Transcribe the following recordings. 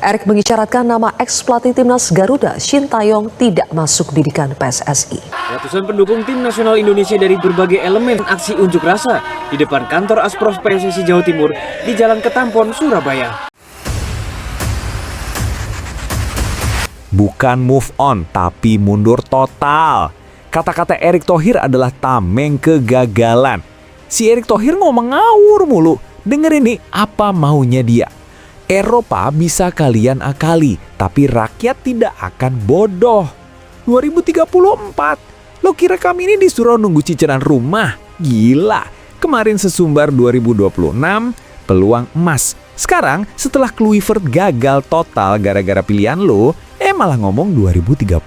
Erik mengisyaratkan nama ex-pelatih timnas Garuda, Shin Tae-yong, tidak masuk bidikan PSSI. Ratusan pendukung tim nasional Indonesia dari berbagai elemen aksi unjuk rasa di depan kantor Asprof PSSI Jawa Timur di Jalan Ketampon, Surabaya. Bukan move on, tapi mundur total. Kata-kata Erick Thohir adalah tameng kegagalan. Si Erick Thohir ngomong ngawur mulu. Dengerin nih apa maunya dia. Eropa bisa kalian akali, tapi rakyat tidak akan bodoh. 2034, lo kira kami ini disuruh nunggu cicilan rumah? Gila, kemarin sesumbar 2026, peluang emas. Sekarang setelah Kluivert gagal total gara-gara pilihan lo, malah ngomong 2034.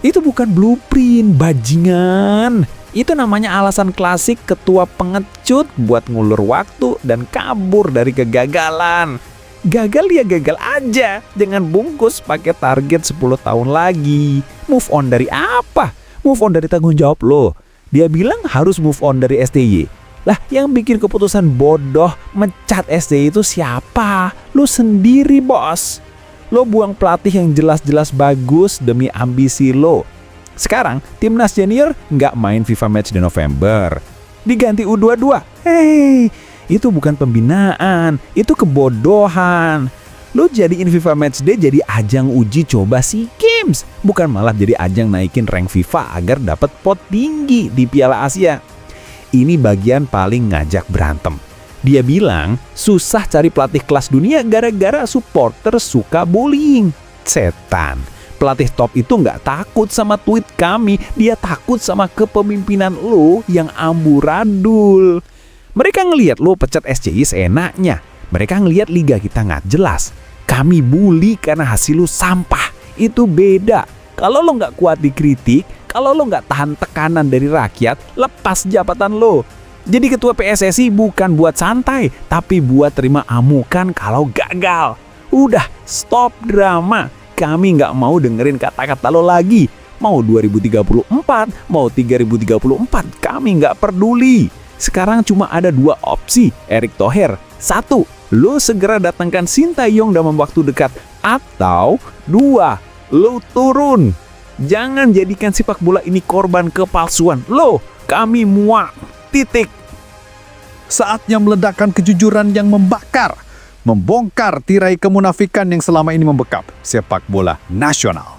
Itu bukan blueprint, bajingan. Itu namanya alasan klasik ketua pengecut buat ngulur waktu dan kabur dari kegagalan. Gagal ya gagal aja, jangan bungkus pakai target 10 tahun lagi. Move on dari apa? Move on dari tanggung jawab lo. Dia bilang harus move on dari STY. Lah yang bikin keputusan bodoh mecat STY itu siapa? Lo sendiri, bos. Lo buang pelatih yang jelas-jelas bagus demi ambisi lo. Sekarang timnas senior nggak main FIFA Match di November, diganti U22. Hei, itu bukan pembinaan, itu kebodohan. Lo jadiin FIFA Match Day jadi ajang uji coba SEA Games, bukan malah jadi ajang naikin rank FIFA agar dapat pot tinggi di Piala Asia. Ini bagian paling ngajak berantem. Dia bilang susah cari pelatih kelas dunia gara-gara supporter suka bullying. Setan. Pelatih top itu nggak takut sama tweet kami, dia takut sama kepemimpinan lo yang amburadul. Mereka ngelihat lo pecat SCI seenaknya. Mereka ngelihat liga kita nggak jelas. Kami bully karena hasil lo sampah. Itu beda. Kalau lo nggak kuat dikritik, kalau lo nggak tahan tekanan dari rakyat, lepas jabatan lo. Jadi ketua PSSI bukan buat santai, tapi buat terima amukan kalau gagal. Udah, stop drama. Kami nggak mau dengerin kata-kata lo lagi. Mau 2034, mau 3034, kami nggak peduli. Sekarang cuma ada 2 opsi, Erick Thohir. 1, lo segera datangkan Shin Tae-yong dalam waktu dekat. Atau 2, lo turun. Jangan jadikan sepak bola ini korban kepalsuan. Lo, kami muak. Titik. Saatnya meledakkan kejujuran yang membakar. Membongkar tirai kemunafikan yang selama ini membekap sepak bola nasional.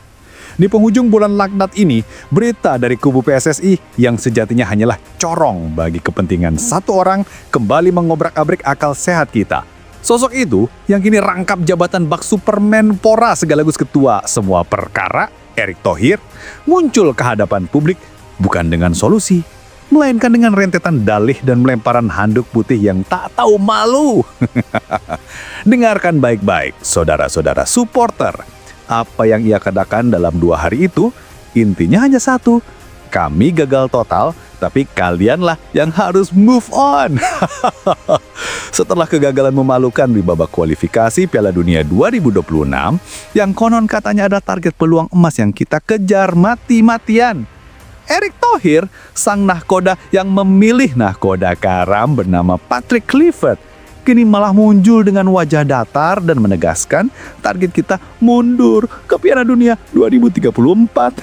Di penghujung bulan laknat ini, berita dari kubu PSSI yang sejatinya hanyalah corong bagi kepentingan satu orang kembali mengobrak-abrik akal sehat kita. Sosok itu yang kini rangkap jabatan bak Supermenpora segaligus ketua semua perkara, Erick Thohir, muncul ke hadapan publik bukan dengan solusi, melainkan dengan rentetan dalih dan melemparan handuk putih yang tak tahu malu. Dengarkan baik-baik, saudara-saudara supporter. Apa yang ia katakan dalam 2 hari itu, intinya hanya satu. Kami gagal total, tapi kalianlah yang harus move on. Setelah kegagalan memalukan di babak kualifikasi Piala Dunia 2026, yang konon katanya ada target peluang emas yang kita kejar mati-matian. Erick Thohir, sang nahkoda yang memilih nahkoda karam bernama Patrick Kluivert, kini malah muncul dengan wajah datar dan menegaskan target kita mundur ke Piala Dunia 2034.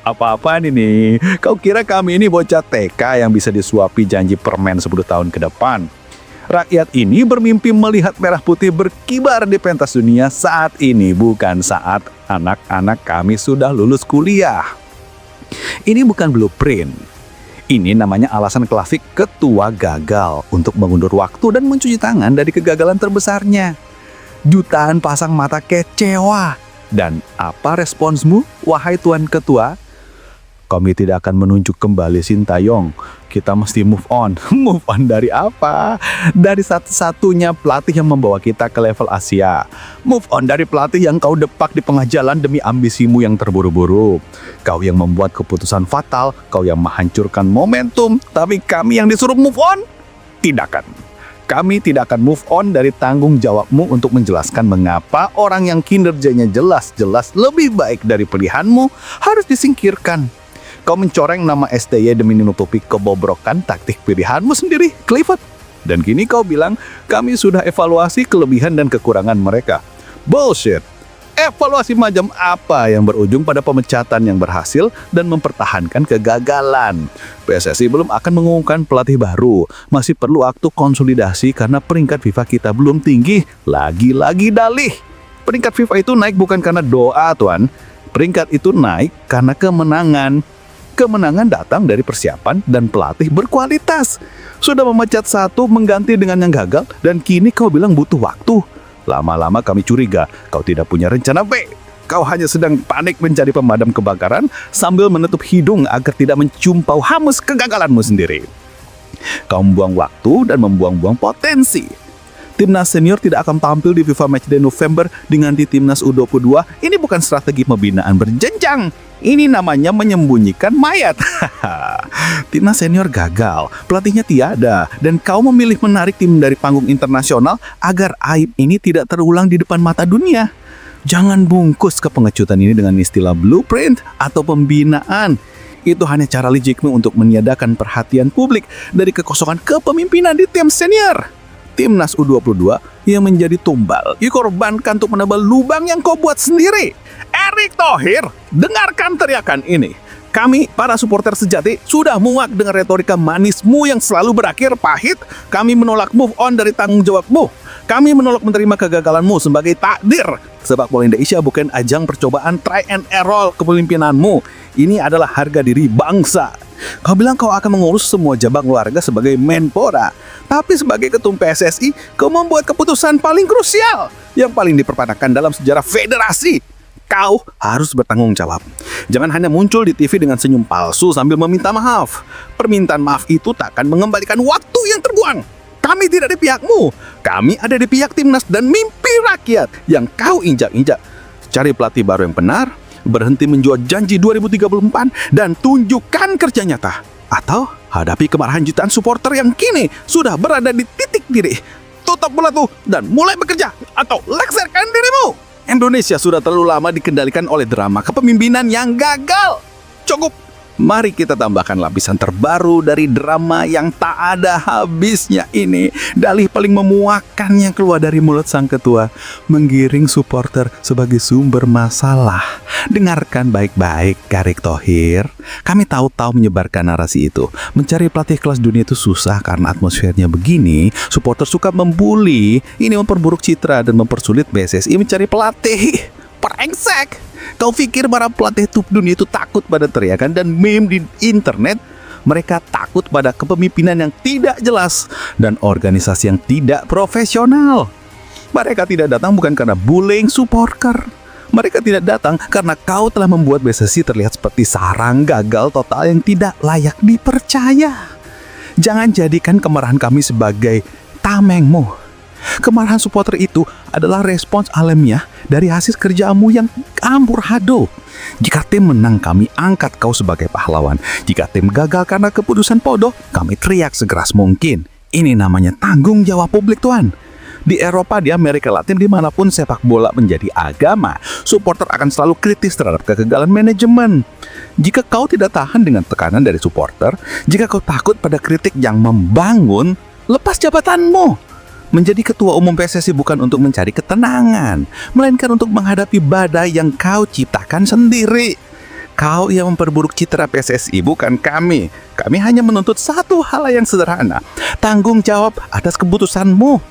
Apa-apaan ini? Kau kira kami ini bocah TK yang bisa disuapi janji permen 10 tahun ke depan? Rakyat ini bermimpi melihat merah putih berkibar di pentas dunia saat ini, bukan saat anak-anak kami sudah lulus kuliah. Ini bukan blueprint. Ini namanya alasan klasik ketua gagal untuk mengundur waktu dan mencuci tangan dari kegagalan terbesarnya. Jutaan pasang mata kecewa. Dan apa responsmu, wahai Tuan Ketua? Kami tidak akan menunjuk kembali Shin Tae-yong. Kita mesti move on. Move on dari apa? Dari satu-satunya pelatih yang membawa kita ke level Asia. Move on dari pelatih yang kau depak di tengah jalan demi ambisimu yang terburu-buru. Kau yang membuat keputusan fatal, kau yang menghancurkan momentum, tapi kami yang disuruh move on? Tidak kan. Kami tidak akan move on dari tanggung jawabmu untuk menjelaskan mengapa orang yang kinerjanya jelas-jelas lebih baik dari pilihanmu harus disingkirkan. Kau mencoreng nama STY demi menutupi kebobrokan taktik pilihanmu sendiri, Kluivert. Dan kini kau bilang, kami sudah evaluasi kelebihan dan kekurangan mereka. Bullshit! Evaluasi macam apa yang berujung pada pemecatan yang berhasil dan mempertahankan kegagalan? PSSI belum akan mengumumkan pelatih baru. Masih perlu waktu konsolidasi karena peringkat FIFA kita belum tinggi. Lagi-lagi dalih. Peringkat FIFA itu naik bukan karena doa, Tuan. Peringkat itu naik karena kemenangan. Kemenangan datang dari persiapan dan pelatih berkualitas. Sudah memecat satu mengganti dengan yang gagal dan kini kau bilang butuh waktu. Lama-lama kami curiga kau tidak punya rencana B. Kau hanya sedang panik mencari pemadam kebakaran sambil menutup hidung agar tidak menciumpau hangus kegagalanmu sendiri. Kau membuang waktu dan membuang-buang potensi. Timnas senior tidak akan tampil di FIFA Matchday November dengan di Timnas U22. Ini bukan strategi pembinaan berjenjang. Ini namanya menyembunyikan mayat. Timnas senior gagal, pelatihnya tiada, dan kau memilih menarik tim dari panggung internasional agar aib ini tidak terulang di depan mata dunia. Jangan bungkus kepengecutan ini dengan istilah blueprint atau pembinaan. Itu hanya cara licikmu untuk meniadakan perhatian publik dari kekosongan kepemimpinan di tim senior. Timnas U22 yang menjadi tumbal dikorbankan untuk menambal lubang yang kau buat sendiri. Erick Thohir, dengarkan teriakan ini. Kami, para supporter sejati, sudah muak dengan retorika manismu yang selalu berakhir pahit. Kami menolak move on dari tanggung jawabmu. Kami menolak menerima kegagalanmu sebagai takdir. Sepak bola Indonesia bukan ajang percobaan try and error kepemimpinanmu. Ini adalah harga diri bangsa. Kau bilang kau akan mengurus semua cabang olahraga sebagai Menpora. Tapi sebagai ketum PSSI, kau membuat keputusan paling krusial yang paling diperpanahkan dalam sejarah federasi. Kau harus bertanggung jawab. Jangan hanya muncul di TV dengan senyum palsu sambil meminta maaf. Permintaan maaf itu tak akan mengembalikan waktu yang terbuang. Kami tidak di pihakmu. Kami ada di pihak timnas dan mimpi rakyat yang kau injak-injak. Cari pelatih baru yang benar, berhenti menjual janji 2034 dan tunjukkan kerja nyata. Atau hadapi kemarahan jutaan supporter yang kini sudah berada di titik diri. Tutup mulut tuh dan mulai bekerja atau lengsarkan dirimu. Indonesia sudah terlalu lama dikendalikan oleh drama kepemimpinan yang gagal. Cukup. Mari kita tambahkan lapisan terbaru dari drama yang tak ada habisnya ini. Dalih paling memuakkan yang keluar dari mulut sang ketua, menggiring supporter sebagai sumber masalah. Dengarkan baik-baik, Erick Thohir. Kami tahu-tahu menyebarkan narasi itu. Mencari pelatih kelas dunia itu susah karena atmosfernya begini. Supporter suka membuli. Ini memperburuk citra dan mempersulit PSSI mencari pelatih. Perengsek. Kau pikir para pelatih top dunia itu takut pada teriakan dan meme di internet? Mereka takut pada kepemimpinan yang tidak jelas dan organisasi yang tidak profesional. Mereka tidak datang bukan karena bullying supporter. Mereka tidak datang karena kau telah membuat PSSI terlihat seperti sarang gagal total yang tidak layak dipercaya. Jangan jadikan kemarahan kami sebagai tamengmu. Kemarahan supporter itu adalah respons alamiah dari hasil kerjamu yang amburadul. Jika tim menang, kami angkat kau sebagai pahlawan. Jika tim gagal karena keputusan bodoh, kami teriak sekeras mungkin. Ini namanya tanggung jawab publik, Tuan. Di Eropa, di Amerika Latin, dimanapun sepak bola menjadi agama, supporter akan selalu kritis terhadap kegagalan manajemen. Jika kau tidak tahan dengan tekanan dari supporter, jika kau takut pada kritik yang membangun, lepas jabatanmu. Menjadi ketua umum PSSI bukan untuk mencari ketenangan, melainkan untuk menghadapi badai yang kau ciptakan sendiri. Kau yang memperburuk citra PSSI, bukan kami. Kami hanya menuntut satu hal yang sederhana, tanggung jawab atas keputusanmu.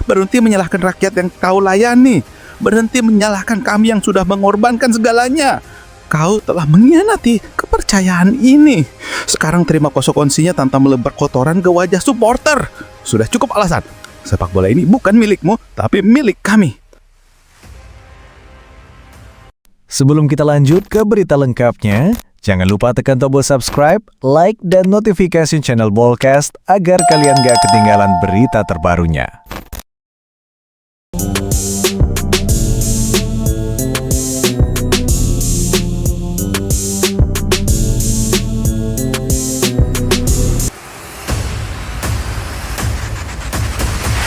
Berhenti menyalahkan rakyat yang kau layani. Berhenti menyalahkan kami yang sudah mengorbankan segalanya. Kau telah mengkhianati kepercayaan ini. Sekarang terima konsekuensinya tanpa melebar kotoran ke wajah supporter. Sudah cukup alasan. Sepak bola ini bukan milikmu, tapi milik kami. Sebelum kita lanjut ke berita lengkapnya, jangan lupa tekan tombol subscribe, like, dan notifikasi channel Bolcast agar kalian gak ketinggalan berita terbarunya.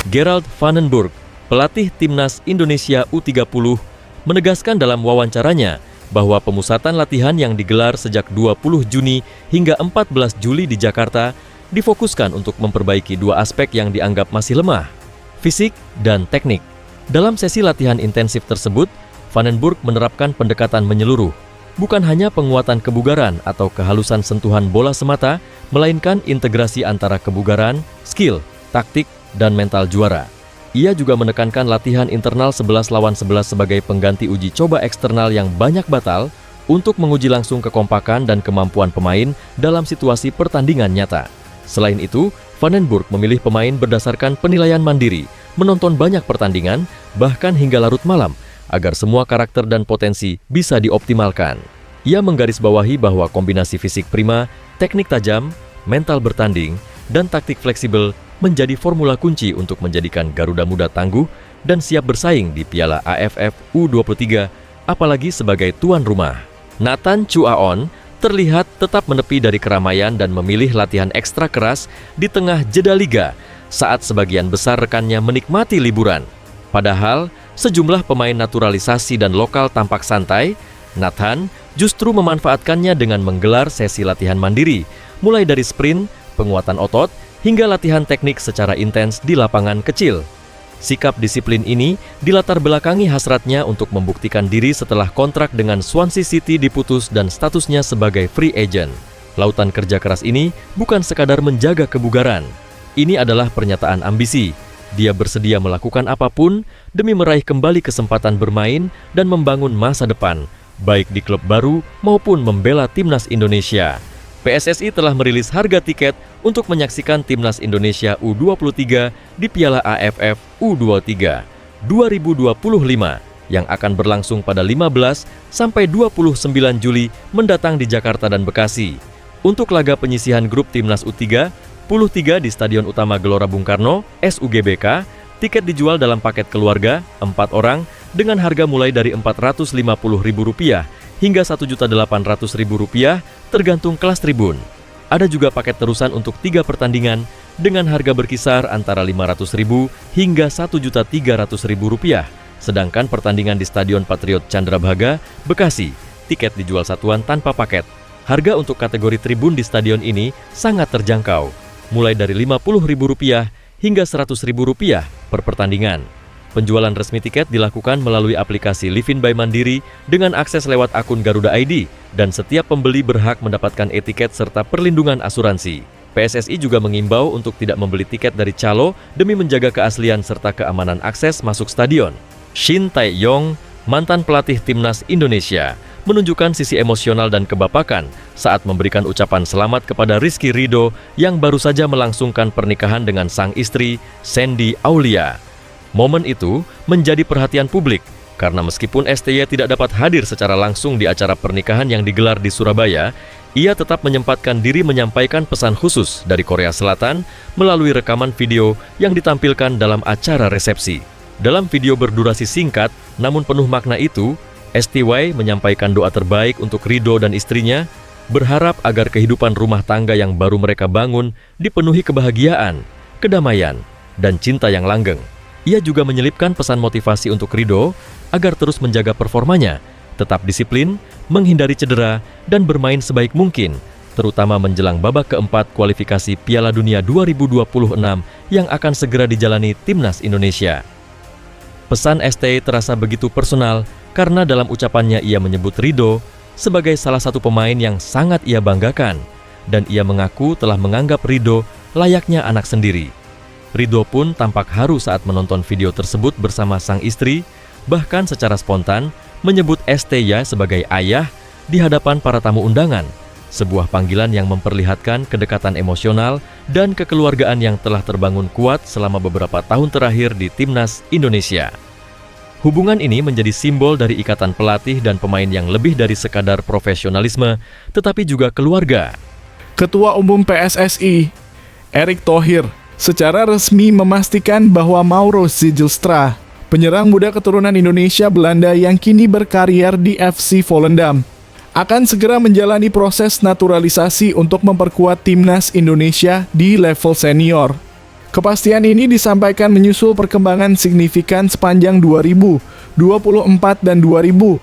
Gerald Vandenburg, pelatih Timnas Indonesia U30, menegaskan dalam wawancaranya bahwa pemusatan latihan yang digelar sejak 20 Juni hingga 14 Juli di Jakarta difokuskan untuk memperbaiki dua aspek yang dianggap masih lemah, fisik dan teknik. Dalam sesi latihan intensif tersebut, Vandenburg menerapkan pendekatan menyeluruh, bukan hanya penguatan kebugaran atau kehalusan sentuhan bola semata, melainkan integrasi antara kebugaran, skill, taktik, dan mental juara. Ia juga menekankan latihan internal 11 lawan 11 sebagai pengganti uji coba eksternal yang banyak batal untuk menguji langsung kekompakan dan kemampuan pemain dalam situasi pertandingan nyata. Selain itu, Vandenburg memilih pemain berdasarkan penilaian mandiri, menonton banyak pertandingan, bahkan hingga larut malam, agar semua karakter dan potensi bisa dioptimalkan. Ia menggarisbawahi bahwa kombinasi fisik prima, teknik tajam, mental bertanding, dan taktik fleksibel menjadi formula kunci untuk menjadikan Garuda Muda tangguh dan siap bersaing di Piala AFF U23, apalagi sebagai tuan rumah. Nathan Chuaon terlihat tetap menepi dari keramaian dan memilih latihan ekstra keras di tengah jeda liga saat sebagian besar rekannya menikmati liburan. Padahal, sejumlah pemain naturalisasi dan lokal tampak santai, Nathan justru memanfaatkannya dengan menggelar sesi latihan mandiri, mulai dari sprint, penguatan otot, hingga latihan teknik secara intens di lapangan kecil. Sikap disiplin ini dilatar belakangi hasratnya untuk membuktikan diri setelah kontrak dengan Swansea City diputus dan statusnya sebagai free agent. Lautan kerja keras ini bukan sekadar menjaga kebugaran. Ini adalah pernyataan ambisi. Dia bersedia melakukan apapun demi meraih kembali kesempatan bermain dan membangun masa depan, baik di klub baru maupun membela timnas Indonesia. PSSI telah merilis harga tiket untuk menyaksikan timnas Indonesia U23 di Piala AFF U23 2025 yang akan berlangsung pada 15 sampai 29 Juli mendatang di Jakarta dan Bekasi. Untuk laga penyisihan grup timnas U3 U23 di Stadion Utama Gelora Bung Karno, SUGBK, tiket dijual dalam paket keluarga 4 orang dengan harga mulai dari Rp450.000 hingga Rp1.800.000 tergantung kelas tribun. Ada juga paket terusan untuk 3 pertandingan dengan harga berkisar antara Rp500.000 hingga Rp1.300.000. Sedangkan pertandingan di Stadion Patriot Candrabhaga, Bekasi, tiket dijual satuan tanpa paket. Harga untuk kategori tribun di stadion ini sangat terjangkau, mulai dari Rp50.000 hingga Rp100.000 per pertandingan. Penjualan resmi tiket dilakukan melalui aplikasi Livin by Mandiri dengan akses lewat akun Garuda ID dan setiap pembeli berhak mendapatkan e-tiket serta perlindungan asuransi. PSSI juga mengimbau untuk tidak membeli tiket dari calo demi menjaga keaslian serta keamanan akses masuk stadion. Shin Tae-yong, mantan pelatih timnas Indonesia, menunjukkan sisi emosional dan kebapakan saat memberikan ucapan selamat kepada Rizky Ridho yang baru saja melangsungkan pernikahan dengan sang istri, Sandy Aulia. Momen itu menjadi perhatian publik karena meskipun STY tidak dapat hadir secara langsung di acara pernikahan yang digelar di Surabaya, ia tetap menyempatkan diri menyampaikan pesan khusus dari Korea Selatan melalui rekaman video yang ditampilkan dalam acara resepsi. Dalam video berdurasi singkat namun penuh makna itu, STY menyampaikan doa terbaik untuk Ridho dan istrinya, berharap agar kehidupan rumah tangga yang baru mereka bangun dipenuhi kebahagiaan, kedamaian, dan cinta yang langgeng. Ia juga menyelipkan pesan motivasi untuk Ridho agar terus menjaga performanya, tetap disiplin, menghindari cedera, dan bermain sebaik mungkin, terutama menjelang babak keempat kualifikasi Piala Dunia 2026 yang akan segera dijalani timnas Indonesia. Pesan ST terasa begitu personal karena dalam ucapannya ia menyebut Ridho sebagai salah satu pemain yang sangat ia banggakan, dan ia mengaku telah menganggap Ridho layaknya anak sendiri. Ridho pun tampak haru saat menonton video tersebut bersama sang istri, bahkan secara spontan menyebut STY sebagai ayah di hadapan para tamu undangan, sebuah panggilan yang memperlihatkan kedekatan emosional dan kekeluargaan yang telah terbangun kuat selama beberapa tahun terakhir di timnas Indonesia. Hubungan ini menjadi simbol dari ikatan pelatih dan pemain yang lebih dari sekadar profesionalisme, tetapi juga keluarga. Ketua Umum PSSI, Erick Thohir, secara resmi memastikan bahwa Mauro Zijlstra, penyerang muda keturunan Indonesia Belanda yang kini berkarier di FC Volendam, akan segera menjalani proses naturalisasi untuk memperkuat timnas Indonesia di level senior. Kepastian ini disampaikan menyusul perkembangan signifikan sepanjang 2024 dan 2025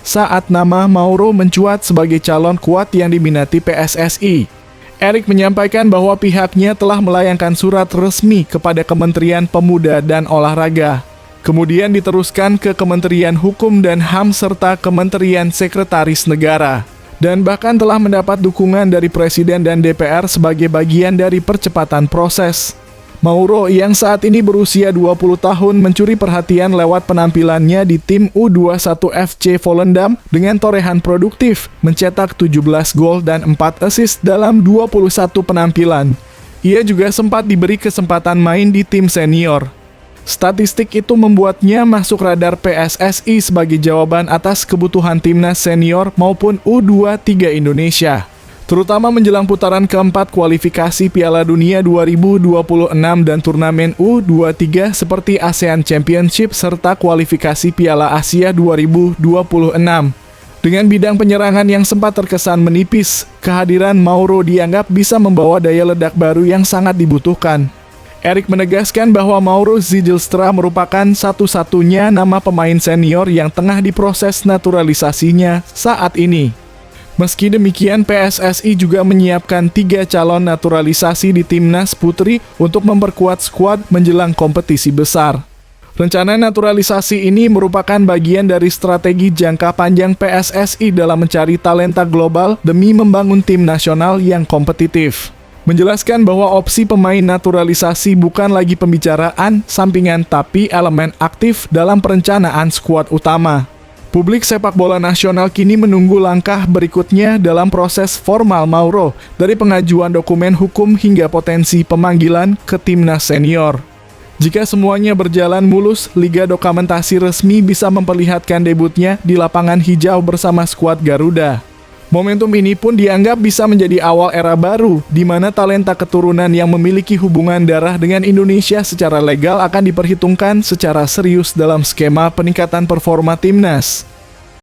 saat nama Mauro mencuat sebagai calon kuat yang diminati PSSI. Erik menyampaikan bahwa pihaknya telah melayangkan surat resmi kepada Kementerian Pemuda dan Olahraga. Kemudian diteruskan ke Kementerian Hukum dan HAM serta Kementerian Sekretaris Negara. Dan bahkan telah mendapat dukungan dari Presiden dan DPR sebagai bagian dari percepatan proses. Mauro yang saat ini berusia 20 tahun mencuri perhatian lewat penampilannya di tim U21 FC Volendam dengan torehan produktif, mencetak 17 gol dan 4 assist dalam 21 penampilan. Ia juga sempat diberi kesempatan main di tim senior. Statistik itu membuatnya masuk radar PSSI sebagai jawaban atas kebutuhan timnas senior maupun U23 Indonesia, terutama menjelang putaran keempat kualifikasi Piala Dunia 2026 dan turnamen U23 seperti ASEAN Championship serta kualifikasi Piala Asia 2026. Dengan bidang penyerangan yang sempat terkesan menipis, kehadiran Mauro dianggap bisa membawa daya ledak baru yang sangat dibutuhkan. Erik menegaskan bahwa Mauro Zijlstra merupakan satu-satunya nama pemain senior yang tengah diproses naturalisasinya saat ini. Meski demikian, PSSI juga menyiapkan 3 calon naturalisasi di timnas putri untuk memperkuat skuad menjelang kompetisi besar. Rencana naturalisasi ini merupakan bagian dari strategi jangka panjang PSSI dalam mencari talenta global demi membangun tim nasional yang kompetitif. Menjelaskan bahwa opsi pemain naturalisasi bukan lagi pembicaraan sampingan tapi elemen aktif dalam perencanaan skuad utama. Publik sepak bola nasional kini menunggu langkah berikutnya dalam proses formal Mauro, dari pengajuan dokumen hukum hingga potensi pemanggilan ke timnas senior. Jika semuanya berjalan mulus, Liga Dokumentasi resmi bisa memperlihatkan debutnya di lapangan hijau bersama skuad Garuda. Momentum ini pun dianggap bisa menjadi awal era baru, di mana talenta keturunan yang memiliki hubungan darah dengan Indonesia secara legal akan diperhitungkan secara serius dalam skema peningkatan performa timnas.